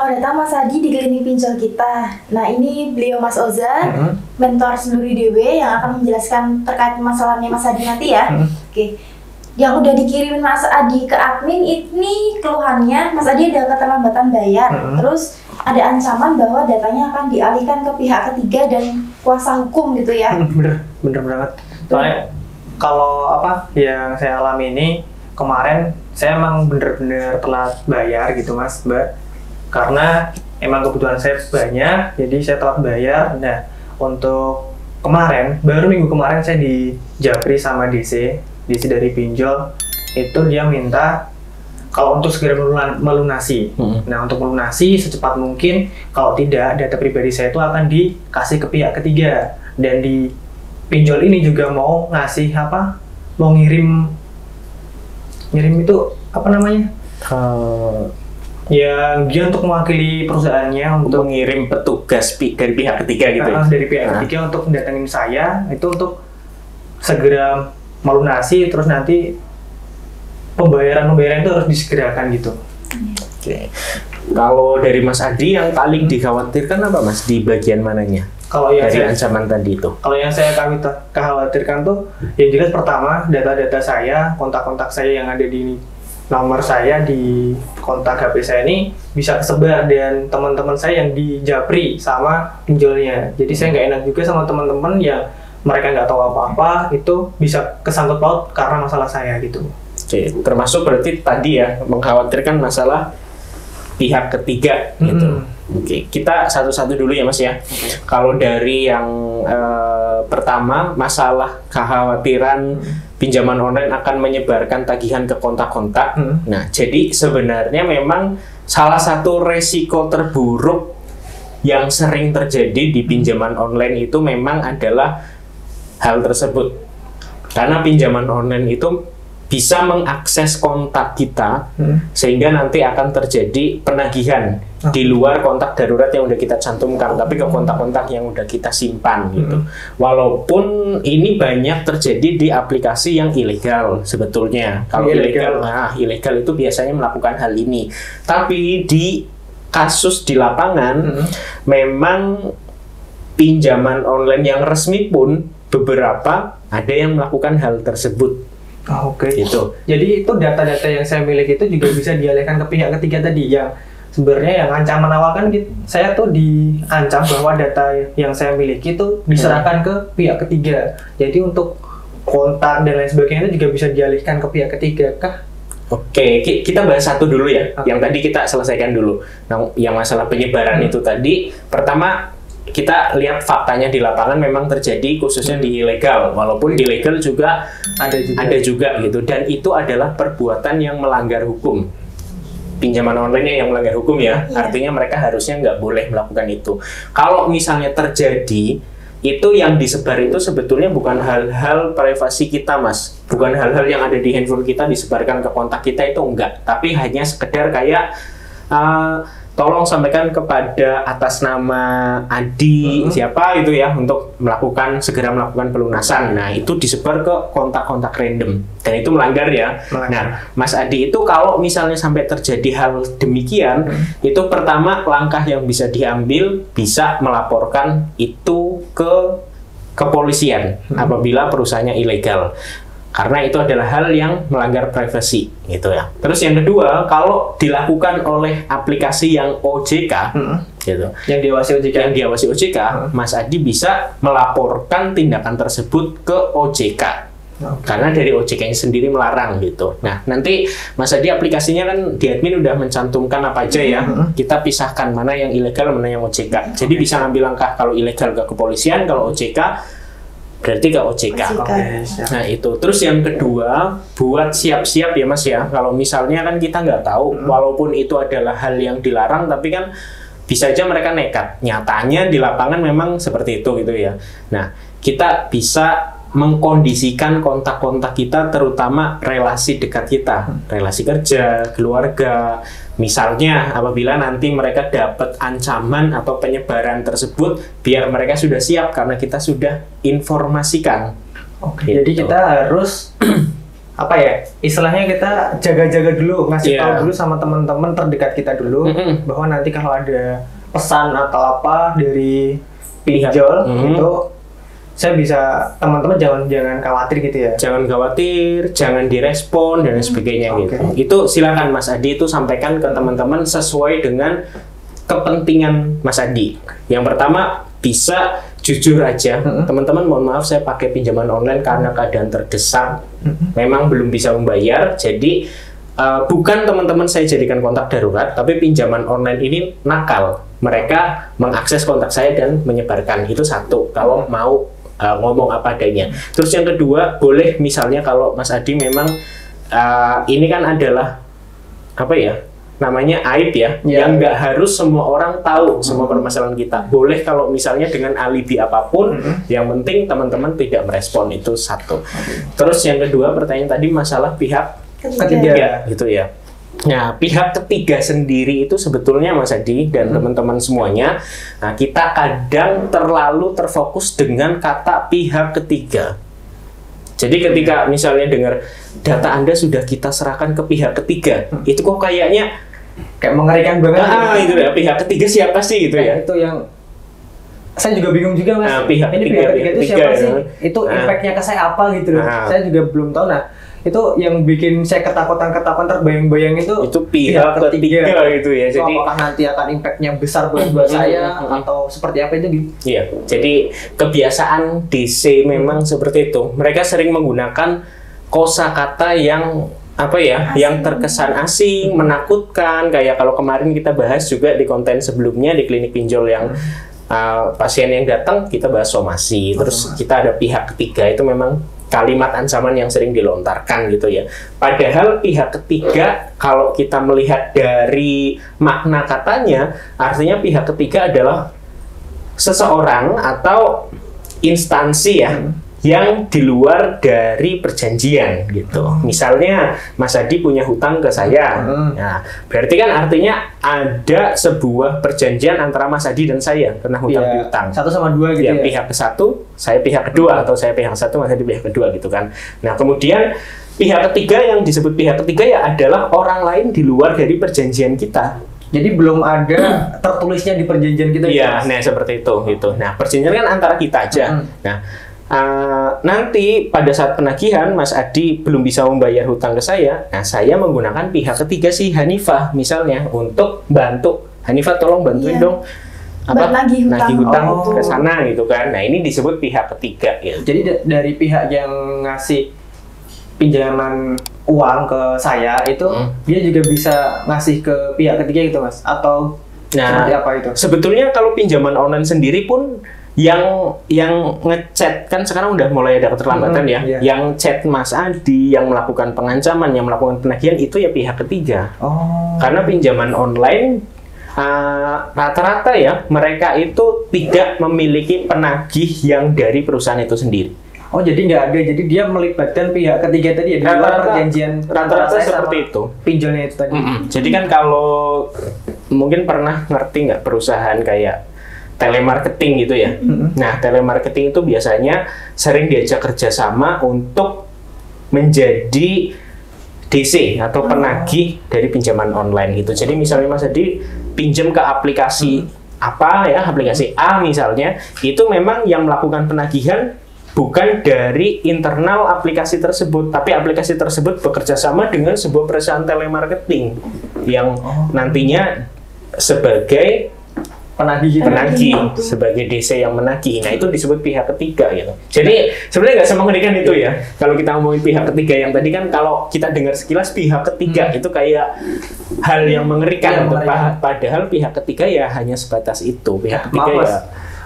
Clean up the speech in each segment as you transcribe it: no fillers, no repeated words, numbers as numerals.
selamat datang Mas Adi di klinik pinjol kita. Nah, ini beliau Mas Oza, mentor seluruh DW yang akan menjelaskan terkait masalahnya Mas Adi nanti ya. Oke. Yang udah dikirimin Mas Adi ke admin ini keluhannya Mas Adi ada keterlambatan bayar. Terus ada ancaman bahwa datanya akan dialihkan ke pihak ketiga dan kuasa hukum gitu ya. Bener banget. Soalnya kalau apa yang saya alami ini kemarin saya emang bener-bener telat bayar gitu Mas Mbak, karena emang kebutuhan saya banyak jadi saya telat bayar. Nah untuk kemarin, baru minggu kemarin saya dijapri sama DC dari pinjol, itu dia minta kalau untuk segera melunasi. Nah untuk melunasi secepat mungkin, kalau tidak data pribadi saya itu akan dikasih ke pihak ketiga, dan di pinjol ini juga mau ngasih apa, mau ngirim itu apa namanya, ya dia untuk mewakili perusahaannya untuk mengirim petugas dari pihak ketiga gitu ya? Dari pihak ketiga untuk mendatangin saya itu untuk segera melunasi, terus nanti pembayaran itu harus disegerakan gitu. Oke. Kalau dari Mas Adi yang paling dikhawatirkan apa Mas, di bagian mananya? Kalau yang dari saya, ancaman tadi itu? Kalau yang saya khawatirkan tuh yang jelas pertama data-data saya, kontak-kontak saya yang ada di nomor saya di kontak HP saya ini bisa kesebar, dan teman-teman saya yang dijapri sama pinjolnya. Jadi saya nggak enak juga sama teman-teman yang mereka nggak tahu apa-apa, itu bisa kesangkut paut karena masalah saya gitu. Oke, termasuk berarti tadi ya mengkhawatirkan masalah pihak ketiga gitu. Oke, kita satu-satu dulu ya Mas ya. Kalau dari yang pertama, masalah kekhawatiran pinjaman online akan menyebarkan tagihan ke kontak-kontak. Nah, jadi sebenarnya memang salah satu resiko terburuk yang sering terjadi di pinjaman online itu memang adalah hal tersebut. Karena pinjaman online itu bisa mengakses kontak kita, sehingga nanti akan terjadi penagihan di luar kontak darurat yang udah kita cantumkan, tapi ke kontak-kontak yang udah kita simpan gitu. Walaupun ini banyak terjadi di aplikasi yang ilegal sebetulnya. Kalau ilegal itu biasanya melakukan hal ini. Tapi di kasus di lapangan, memang pinjaman online yang resmi pun beberapa ada yang melakukan hal tersebut. Oke. Gitu. Jadi itu data-data yang saya miliki itu juga bisa dialihkan ke pihak ketiga tadi, yang sebenarnya yang ancaman awal kan saya tuh diancam bahwa data yang saya miliki itu diserahkan ke pihak ketiga. Jadi untuk kontak dan lain sebagainya itu juga bisa dialihkan ke pihak ketiga kah? Oke, kita bahas satu dulu ya. Yang tadi kita selesaikan dulu. Nah, yang masalah penyebaran itu tadi, pertama kita lihat faktanya di lapangan memang terjadi, khususnya di ilegal. Walaupun di legal juga ada juga gitu, dan itu adalah perbuatan yang melanggar hukum. Pinjaman online yang melanggar hukum ya, artinya mereka harusnya nggak boleh melakukan itu. Kalau misalnya terjadi, itu yang disebar itu sebetulnya bukan hal-hal privasi kita Mas, bukan hal-hal yang ada di handphone kita disebarkan ke kontak kita, itu enggak, tapi hanya sekedar kayak tolong sampaikan kepada atas nama Adi siapa itu ya, untuk segera melakukan pelunasan. Nah itu disebar ke kontak-kontak random, dan itu melanggar ya. Nah Mas Adi itu kalau misalnya sampai terjadi hal demikian, itu pertama langkah yang bisa diambil, bisa melaporkan itu ke kepolisian apabila perusahaannya ilegal. Karena itu adalah hal yang melanggar privasi gitu ya. Terus yang kedua, kalau dilakukan oleh aplikasi yang OJK gitu, yang diawasi OJK, Mas Adi bisa melaporkan tindakan tersebut ke OJK. Karena dari OJK-nya sendiri melarang gitu. Nah, nanti Mas Adi aplikasinya kan di admin udah mencantumkan apa aja ya. Kita pisahkan mana yang ilegal, mana yang OJK. Jadi bisa ngambil langkah kalau ilegal ke kepolisian, kalau OJK berarti ke OJK. Nah itu. Terus yang kedua, buat siap-siap ya Mas ya. Kalau misalnya kan kita nggak tahu, walaupun itu adalah hal yang dilarang, tapi kan bisa aja mereka nekat. Nyatanya di lapangan memang seperti itu gitu ya. Nah kita bisa mengkondisikan kontak-kontak kita, terutama relasi dekat kita, relasi kerja, keluarga. Misalnya apabila nanti mereka dapat ancaman atau penyebaran tersebut, biar mereka sudah siap karena kita sudah informasikan. Gitu. Jadi kita harus apa ya, istilahnya kita jaga-jaga dulu, ngasih Iya. tahu dulu sama teman-teman terdekat kita dulu bahwa nanti kalau ada pesan atau apa dari pinjol itu saya bisa, teman-teman jangan khawatir gitu ya. Jangan khawatir, jangan direspon dan sebagainya gitu. Itu silakan Mas Adi itu sampaikan ke teman-teman sesuai dengan kepentingan Mas Adi. Yang pertama, bisa jujur aja, teman-teman mohon maaf saya pakai pinjaman online karena keadaan terdesak, memang belum bisa membayar, jadi bukan teman-teman saya jadikan kontak darurat, tapi pinjaman online ini nakal, mereka mengakses kontak saya dan menyebarkan. Itu satu, kalau mau ngomong apa adanya. Terus yang kedua, boleh misalnya kalau Mas Adi memang ini kan adalah apa ya, namanya aib ya, yang nggak harus semua orang tahu semua permasalahan kita. Boleh kalau misalnya dengan alibi apapun, yang penting teman-teman tidak merespon, itu satu. Terus yang kedua, pertanyaan tadi masalah pihak ketiga gitu ya. Nah, pihak ketiga sendiri itu sebetulnya Mas Adi dan teman-teman semuanya, nah kita kadang terlalu terfokus dengan kata pihak ketiga. Jadi ketika misalnya dengar data Anda sudah kita serahkan ke pihak ketiga, itu kok kayaknya Kayak mengerikan banget. itu ya, pihak ketiga siapa sih gitu ya? Itu yang saya juga bingung juga Mas. Nah, pihak ini ketiga, pihak ketiga itu siapa sih? ya. Itu impact-nya ke saya apa gitu loh. Saya juga belum tahu. Nah, itu yang bikin saya ketakutan terbayang-bayang itu pihak ketiga gitu ya. So, Jadi apakah nanti akan impact-nya besar buat saya atau seperti apa itu gitu? iya, jadi kebiasaan DC memang seperti itu. Mereka sering menggunakan kosakata yang apa ya, yang terkesan asing, menakutkan. Kayak kalau kemarin kita bahas juga di konten sebelumnya di klinik pinjol yang pasien yang datang kita bahas somasi. Terus kita ada pihak ketiga, itu memang kalimat ancaman yang sering dilontarkan gitu ya. Padahal pihak ketiga kalau kita melihat dari makna katanya, artinya pihak ketiga adalah seseorang atau instansi ya yang di luar dari perjanjian gitu. Misalnya Mas Adi punya hutang ke saya. Nah, berarti kan artinya ada sebuah perjanjian antara Mas Adi dan saya karena hutang piutang. Satu sama dua gitu ya. Pihak ke satu, saya pihak kedua, atau saya pihak satu, Mas Adi pihak kedua gitu kan. Nah, kemudian pihak ketiga yang disebut pihak ketiga ya adalah orang lain di luar dari perjanjian kita. Jadi belum ada tertulisnya di perjanjian kita. Iya, nah seperti itu gitu. Nah, perjanjian kan antara kita aja. Nah, nanti pada saat penagihan Mas Adi belum bisa membayar hutang ke saya, nah saya menggunakan pihak ketiga si Hanifah misalnya untuk bantu. Hanifah tolong bantuin dong nagih hutang ke sana gitu kan. Nah, ini disebut pihak ketiga ya. Jadi dari pihak yang ngasih pinjaman uang ke saya itu dia juga bisa ngasih ke pihak ketiga gitu Mas, atau seperti apa itu? Sebetulnya kalau pinjaman online sendiri pun yang ngechat kan sekarang udah mulai ada keterlambatan ya. Yang chat Mas Adi, yang melakukan pengancaman, yang melakukan penagihan itu ya pihak ketiga. Karena pinjaman online rata-rata ya mereka itu tidak memiliki penagih yang dari perusahaan itu sendiri. Oh, jadi nggak ada, jadi dia melibatkan pihak ketiga tadi ya, di luar perjanjian rata-rata seperti itu. Pinjolnya itu tadi. Jadi kan kalau mungkin pernah ngerti nggak perusahaan kayak telemarketing gitu ya. Nah, telemarketing itu biasanya sering diajak kerjasama untuk menjadi DC atau penagih dari pinjaman online gitu. Jadi misalnya Mas Adi pinjam ke aplikasi apa ya, aplikasi A misalnya, itu memang yang melakukan penagihan bukan dari internal aplikasi tersebut, tapi aplikasi tersebut bekerja sama dengan sebuah perusahaan telemarketing yang nantinya sebagai penagih sebagai DC yang menagih. Nah, itu disebut pihak ketiga gitu. Jadi sebenarnya nggak semengerikan itu ya. Kalau kita ngomongin pihak ketiga yang tadi kan kalau kita dengar sekilas pihak ketiga itu kayak hal yang mengerikan. Padahal pihak ketiga ya hanya sebatas itu. Pihak ketiga ya.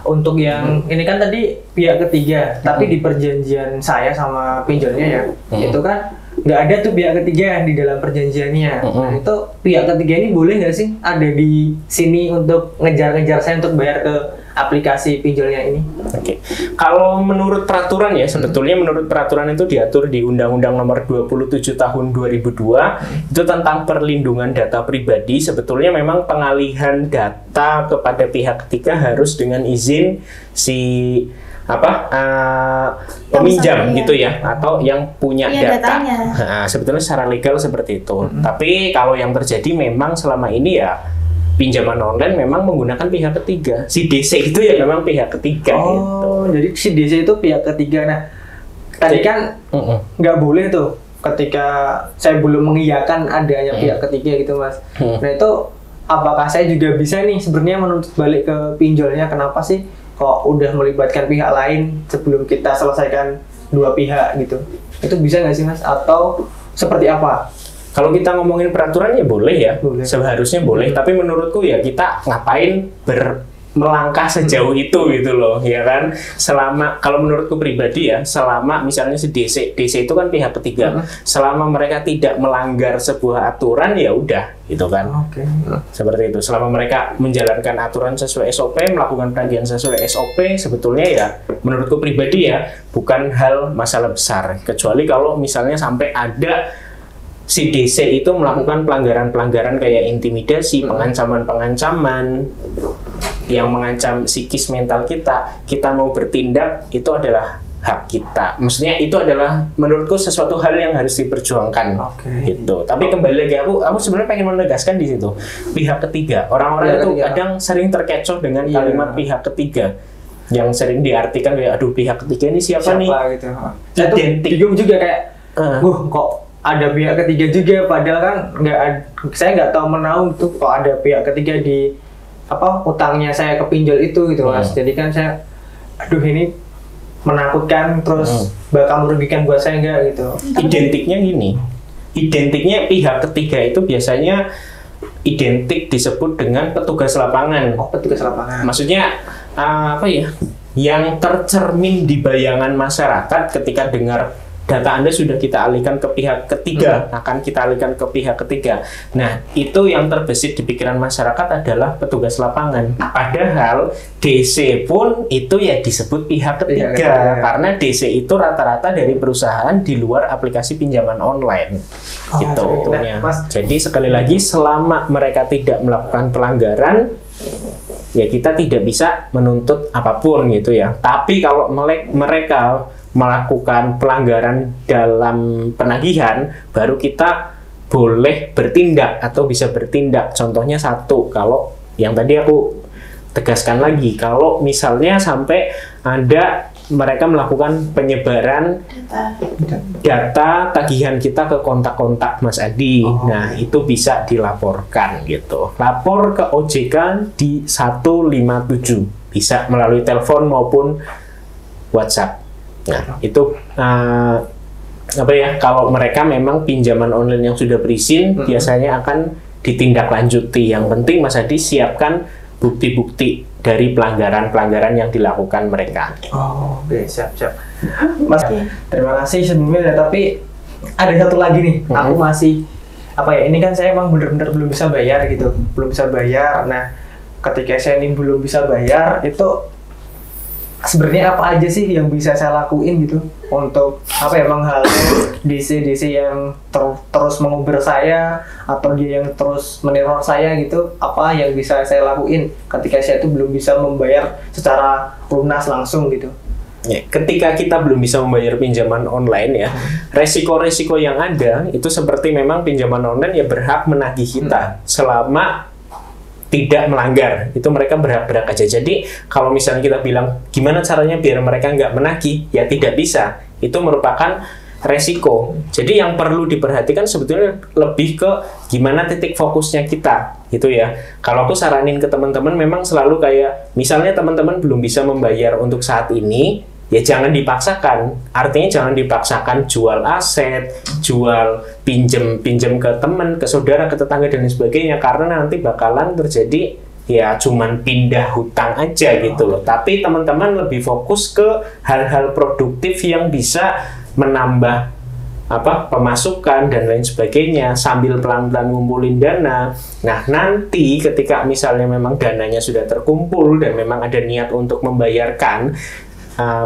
Untuk yang ini kan tadi pihak ketiga, tapi di perjanjian saya sama pinjolnya ya, itu kan nggak ada tuh pihak ketiga di dalam perjanjiannya. Nah, itu pihak ketiga ini boleh nggak sih ada di sini untuk ngejar-ngejar saya untuk bayar ke aplikasi pinjolnya ini? Oke. Kalau menurut peraturan ya, sebetulnya menurut peraturan itu diatur di Undang-Undang Nomor 27 Tahun 2002 itu tentang perlindungan data pribadi. Sebetulnya memang pengalihan data kepada pihak ketiga harus dengan izin si peminjam Yang gitu ya, atau yang punya Iya, data. datanya. Nah, sebetulnya secara legal seperti itu. Tapi kalau yang terjadi memang selama ini ya pinjaman online memang menggunakan pihak ketiga. Si DC itu ya memang pihak ketiga gitu. Jadi si DC itu pihak ketiga. Nah, tadi kan nggak boleh tuh ketika saya belum mengiyakan adanya pihak ketiga gitu, Mas. Nah, itu apakah saya juga bisa nih sebenarnya menuntut balik ke pinjolnya? Kenapa sih kok udah melibatkan pihak lain sebelum kita selesaikan dua pihak gitu? Itu bisa nggak sih, Mas? Atau seperti apa? Kalau kita ngomongin peraturan ya boleh ya, seharusnya boleh. Tapi menurutku ya kita ngapain melangkah sejauh itu gitu loh, ya kan? Selama, kalau menurutku pribadi ya, selama misalnya si DC itu kan pihak ketiga, selama mereka tidak melanggar sebuah aturan ya udah, gitu kan? Seperti itu. Selama mereka menjalankan aturan sesuai SOP, melakukan penagihan sesuai SOP, sebetulnya ya menurutku pribadi ya bukan hal masalah besar. Kecuali kalau misalnya sampai ada si DC itu melakukan pelanggaran-pelanggaran kayak intimidasi, pengancaman-pengancaman yang mengancam psikis mental kita mau bertindak, itu adalah hak kita. Maksudnya itu adalah menurutku sesuatu hal yang harus diperjuangkan gitu. Tapi kembali lagi aku sebenarnya pengen menegaskan di situ pihak ketiga. Orang-orang itu kadang sering terkecoh dengan kalimat pihak ketiga yang sering diartikan kayak aduh pihak ketiga ini siapa nih? Gitu. Identik. Bingung juga kayak kok ada pihak ketiga juga, padahal kan saya nggak tahu menahu tuh kok ada pihak ketiga di utangnya saya ke pinjol itu gitu, Mas. Jadi kan saya aduh ini menakutkan terus bakal merugikan buat saya nggak gitu. Identiknya gini, identiknya pihak ketiga itu biasanya identik disebut dengan petugas lapangan. Petugas lapangan. Maksudnya apa ya? Yang tercermin di bayangan masyarakat ketika dengar data Anda sudah kita alihkan ke pihak ketiga, akan kita alihkan ke pihak ketiga. Nah, itu yang terbesit di pikiran masyarakat adalah petugas lapangan. Padahal DC pun itu ya disebut pihak ketiga, karena DC itu rata-rata dari perusahaan di luar aplikasi pinjaman online. Gitu. Jadi sekali lagi, selama mereka tidak melakukan pelanggaran, ya kita tidak bisa menuntut apapun gitu ya. Tapi kalau mereka melakukan pelanggaran dalam penagihan, baru kita boleh bertindak atau bisa bertindak. Contohnya satu, kalau yang tadi aku tegaskan lagi, kalau misalnya sampai ada mereka melakukan penyebaran data tagihan kita ke kontak-kontak Mas Adi, nah itu bisa dilaporkan gitu. Lapor ke OJK di 157, bisa melalui telepon maupun WhatsApp. Nah, itu kalau mereka memang pinjaman online yang sudah berizin, biasanya akan ditindaklanjuti. Yang penting Mas Adi siapkan bukti-bukti dari pelanggaran-pelanggaran yang dilakukan mereka. Siap. Mas, terima kasih sebelumnya. Tapi ada satu lagi nih, aku masih ini kan saya emang bener-bener belum bisa bayar gitu, belum bisa bayar. Nah, ketika saya ini belum bisa bayar, itu sebenarnya apa aja sih yang bisa saya lakuin gitu untuk menghalau DC yang terus menguber saya, atau dia yang terus meneror saya gitu? Apa yang bisa saya lakuin ketika saya itu belum bisa membayar secara lunas langsung gitu? Ya, ketika kita belum bisa membayar pinjaman online ya, resiko-resiko yang ada itu seperti memang pinjaman online ya berhak menagih kita selama tidak melanggar, itu mereka berhak-berhak aja. Jadi kalau misalnya kita bilang gimana caranya biar mereka nggak menagih, ya tidak bisa. Itu merupakan resiko. Jadi yang perlu diperhatikan sebetulnya lebih ke gimana titik fokusnya kita, gitu ya. Kalau aku saranin ke teman-teman memang selalu kayak, misalnya teman-teman belum bisa membayar untuk saat ini, ya jangan dipaksakan. Artinya jangan dipaksakan jual aset, jual pinjem ke teman, ke saudara, ke tetangga dan sebagainya, karena nanti bakalan terjadi ya cuman pindah hutang aja gitu loh. Tapi teman-teman lebih fokus ke hal-hal produktif yang bisa menambah pemasukan dan lain sebagainya sambil pelan-pelan ngumpulin dana. Nah, nanti ketika misalnya memang dananya sudah terkumpul dan memang ada niat untuk membayarkan,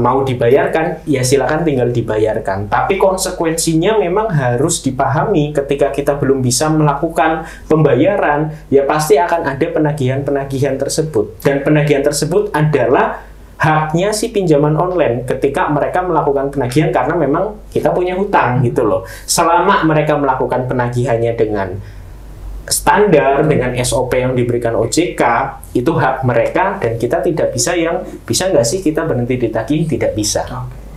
mau dibayarkan, ya silakan tinggal dibayarkan. Tapi konsekuensinya memang harus dipahami. Ketika kita belum bisa melakukan pembayaran, ya pasti akan ada penagihan-penagihan tersebut. Dan penagihan tersebut adalah haknya si pinjaman online ketika mereka melakukan penagihan karena memang kita punya hutang gitu loh. Selama mereka melakukan penagihannya dengan standar, dengan SOP yang diberikan OJK, itu hak mereka dan kita tidak bisa bisa nggak sih kita berhenti ditagih? Tidak bisa.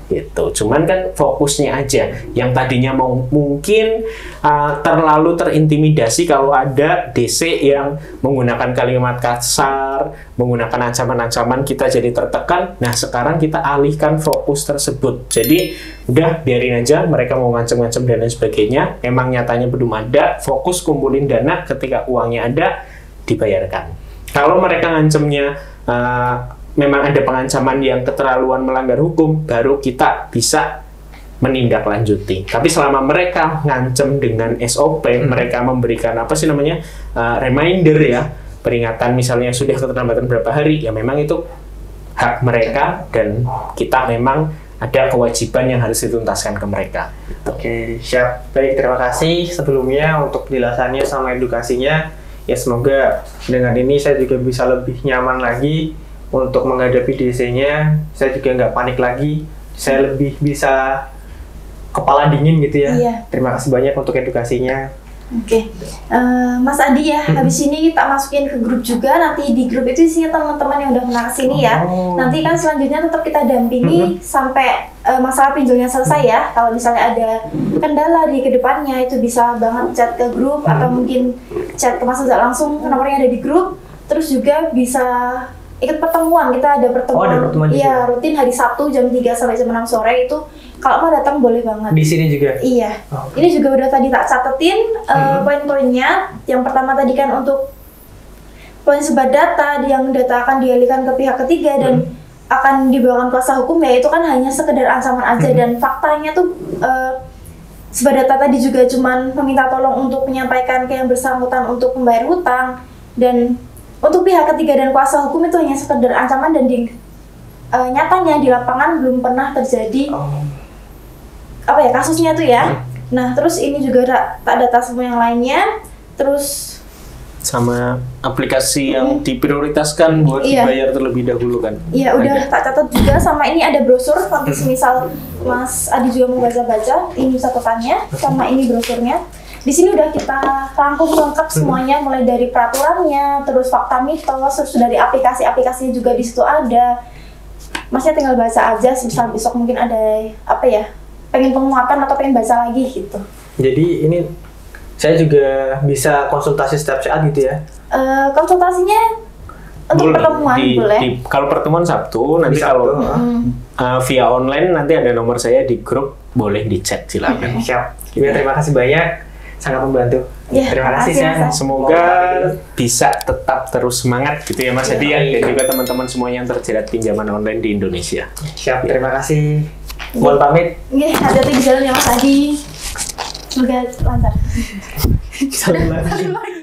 Gitu. Cuman kan fokusnya aja yang tadinya mungkin terlalu terintimidasi kalau ada DC yang menggunakan kalimat kasar, menggunakan ancaman-ancaman, kita jadi tertekan. Nah, sekarang kita alihkan fokus tersebut. Jadi udah biarin aja mereka mau ngancam-ngancam dan lain sebagainya. Emang nyatanya belum ada, fokus kumpulin dana, ketika uangnya ada dibayarkan. Kalau mereka ngancamnya memang ada pengancaman yang keterlaluan melanggar hukum, baru kita bisa menindaklanjuti. Tapi selama mereka ngancem dengan SOP, mereka memberikan apa sih namanya reminder ya, peringatan misalnya sudah keterlambatan berapa hari, ya memang itu hak mereka dan kita memang ada kewajiban yang harus dituntaskan ke mereka. Oke, siap. Baik, terima kasih sebelumnya untuk penjelasannya sama edukasinya. Ya semoga dengan ini saya juga bisa lebih nyaman lagi untuk menghadapi DC-nya. Saya juga nggak panik lagi, saya lebih bisa kepala dingin gitu ya. Iya. Terima kasih banyak untuk edukasinya. Oke, Mas Adi ya, habis ini kita masukin ke grup juga. Nanti di grup itu isinya teman-teman yang udah pernah kesini ya. Nanti kan selanjutnya tetap kita dampingi sampai masalah pinjolnya selesai ya. Kalau misalnya ada kendala di kedepannya, itu bisa banget chat ke grup atau mungkin chat ke Mas Adi langsung, nomornya ada di grup. Terus juga bisa ikut pertemuan, kita ada pertemuan, ada pertemuan juga? Iya, rutin hari Sabtu jam 3 sampai jam 6 sore itu. Kalau mau datang boleh banget. Di sini juga? Iya. Oh. Ini juga udah tadi tak catetin poin-poinnya. Yang pertama tadi kan untuk poin sebar data, yang data akan dialihkan ke pihak ketiga dan akan dibawakan kuasa hukum, ya itu kan hanya sekedar ancaman aja. Dan faktanya tuh sebar data tadi juga cuman meminta tolong untuk menyampaikan ke yang bersangkutan untuk membayar hutang, dan untuk pihak ketiga dan kuasa hukum itu hanya sekedar ancaman dan nyatanya di lapangan belum pernah terjadi apa ya kasusnya tuh ya. Nah, terus ini juga tak data semua yang lainnya, terus sama aplikasi yang diprioritaskan buat dibayar terlebih dahulu kan. Iya, udah tak catat juga. Sama ini ada brosur, nanti semisal Mas Adi juga mau baca-baca, ini catatannya sama ini brosurnya. Di sini udah kita rangkum lengkap semuanya, mulai dari peraturannya, terus fakta mitos, terus dari aplikasinya juga di situ ada. Masnya tinggal baca aja, misal besok mungkin ada apa ya, pengen penguatan atau pengen baca lagi gitu. Jadi ini saya juga bisa konsultasi setiap saat gitu ya? Konsultasinya untuk pertemuan boleh. Kalau pertemuan Sabtu, nanti kalau via online nanti ada nomor saya di grup, boleh dicek silakan. Siap. Terima kasih banyak. Sangat membantu. Ya, terima kasih ya. Semoga bisa tetap terus semangat gitu ya Mas Adi ya, dan juga teman-teman semua yang terjerat pinjaman online di Indonesia. Siap, terima kasih. Mohon pamit. Hati-hati di jalan ya Mas Adi. Semoga lancar. Salam lagi.